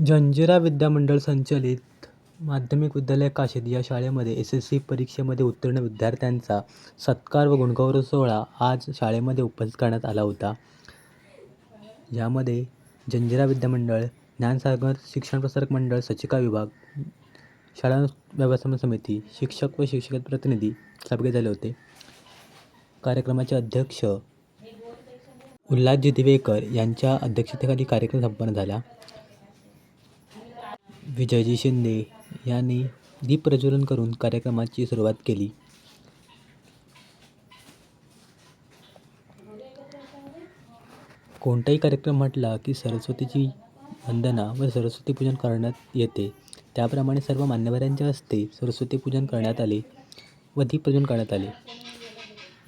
जंजिरा विद्यामंडळ संचलित माध्यमिक विद्यालय काशिद या शाळेमध्ये SSC परीक्षेमध्ये उत्तीर्ण विद्यार्थ्यांचा सत्कार व गुणगौरव सोहळा आज शाळेमध्ये उपस्थित करण्यात आला होता. यामध्ये जंजिरा विद्यामंडळ, ज्ञानसागर शिक्षण प्रसारक मंडळ, सचिका विभाग, शाळा व्यवस्थापन समिती, शिक्षक व शिक्षक प्रतिनिधी सहभागी झाले होते. कार्यक्रमाचे अध्यक्ष उल्हासजी दिवेकर यांच्या अध्यक्षतेखाली कार्यक्रम संपन्न झाला. विजयजी शिंदे यांनी दीप प्रज्वलन करून कार्यक्रमाची सुरुवात केली. कोणताही कार्यक्रम म्हटला की सरस्वतीची वंदना व सरस्वती पूजन करण्यात येते. त्याप्रमाणे सर्व मान्यवरांच्या हस्ते सरस्वती पूजन करण्यात आले व दीप प्रज्वलन करण्यात आले.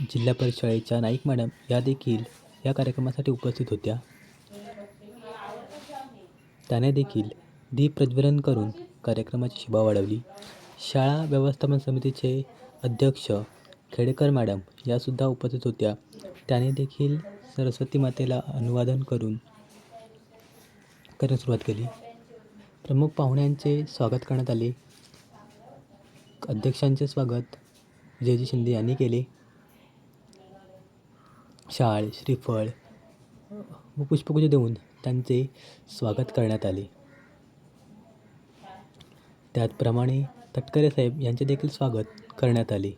जिल्हा परिषद शाळेच्या नाईक मॅडम या देखील या कार्यक्रमासाठी उपस्थित होत्या. त्याने देखील दीप प्रज्वलन करून कार्यक्रमाची शोभा वाढवली. शाळा व्यवस्थापन समितीचे अध्यक्ष खेडेकर मॅडम यासुद्धा उपस्थित होत्या. त्याने देखील सरस्वती मातेला अभिवादन करून सुरुवात केली. प्रमुख पाहुण्यांचे स्वागत करण्यात आले. अध्यक्षांचे स्वागत विजयजी शिंदे यांनी केले. शाळ, श्रीफळ व पुष्पगुच्छ देऊन त्यांचे स्वागत करण्यात आले. त्याचप्रमाणे तटकरे साहेब यांचे देखील स्वागत करण्यात आले.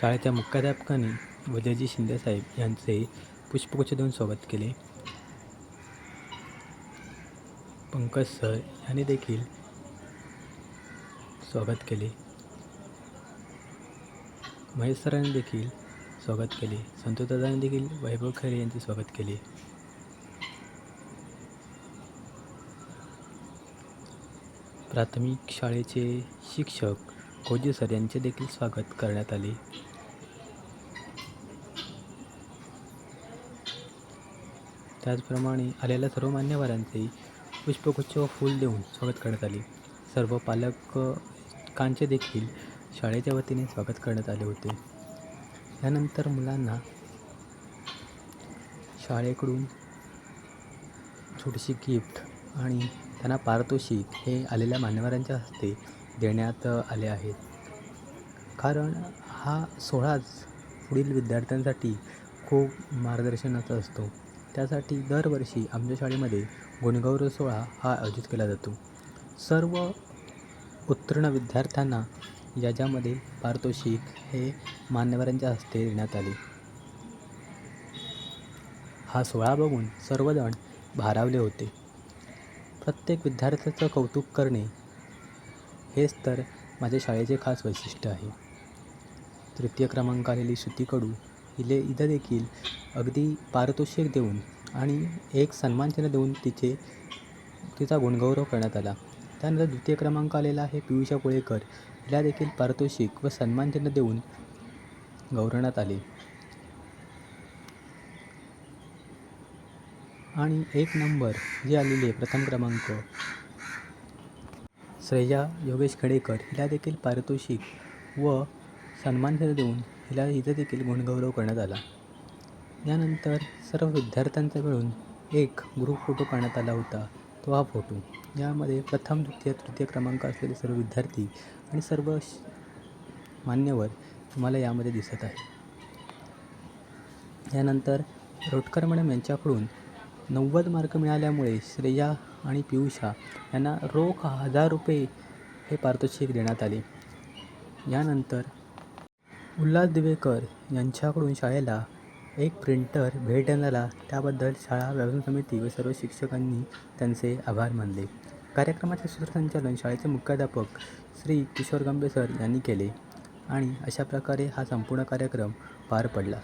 शाळेच्या मुख्याध्यापकांनी विजयजी शिंदे साहेब यांचे पुष्पगुच्छ देऊन स्वागत केले. पंकज सर यांनी देखील स्वागत केले. महेश सरांनी देखील स्वागत केले. संतोषदादांनी देखील वैभव खैरे यांचे स्वागत केले. प्राथमिक शाळेचे शिक्षक कोजी सर यांचे देखील स्वागत करण्यात आले. त्याचप्रमाणे आलेल्या सर्व मान्यवरांचे पुष्पगुच्छ व फूल देऊन स्वागत करण्यात आले. सर्व पालकांचे देखील शाळेच्या वतीने स्वागत करण्यात आले होते. यानंतर मुलांना शाळेकडून छोटीशी गिफ्ट आणि त्यांना पारितोषिक हे आलेल्या मान्यवरांच्या हस्ते देण्यात आले आहेत. कारण हा सोहळाच पुढील विद्यार्थ्यांसाठी खूप मार्गदर्शनाचा असतो. त्यासाठी दरवर्षी आमच्या शाळेमध्ये गुणगौरव सोहळा हा आयोजित केला जातो. सर्व उत्तीर्ण विद्यार्थ्यांना याच्यामध्ये पारितोषिक हे मान्यवरांच्या हस्ते देण्यात आले. हा सोहळा बघून सर्वजण भारावले होते. प्रत्येक विद्यार्थ्याचं कौतुक करणे हेच तर माझ्या शाळेचे खास वैशिष्ट्य आहे. तृतीय क्रमांक आलेली श्रुती कडू इथं देखील अगदी पारितोषिक देऊन आणि एक सन्मानचिन्ह देऊन तिचा गुणगौरव करण्यात आला. त्यानंतर द्वितीय क्रमांक आलेला आहे पियुषा कोळेकर. हिला देखील पारितोषिक व सन्मानचिन्ह देऊन गौरवण्यात आले. आणि एक नंबर जी आलेली आहे प्रथम क्रमांक श्रेया योगेश खेडेकर हिला देखील पारितोषिक व सन्मानचिन्ह देऊन हिचा देखील गुणगौरव करण्यात आला. यानंतर सर्व विद्यार्थ्यांचा मिळून एक ग्रुप फोटो काढण्यात आला होता. तो हा फोटो. यामध्ये प्रथम, द्वितीय, तृतीय क्रमांक असलेले सर्व विद्यार्थी आणि सर्व मान्यवर तुम्हाला यामध्ये दिसत आहे. यानंतर रोटकर मॅडम यांच्याकडून 90 मार्क मिळाल्यामुळे श्रेया आणि पियुषा यांना रोख 1000 रुपये हे पारितोषिक देण्यात आले. यानंतर उल्हास दिवेकर यांच्याकडून शाळेला एक प्रिंटर भेट देण्यात आला. त्याबद्दल शाळा व्यवस्थापन समिती व सर्व शिक्षकांनी त्यांचे आभार मानले. कार्यक्रमाचे सूत्रसंचालन शाळेचे मुख्याध्यापक श्री किशोर गंबे सर यांनी केले आणि अशा प्रकारे हा संपूर्ण कार्यक्रम पार पडला.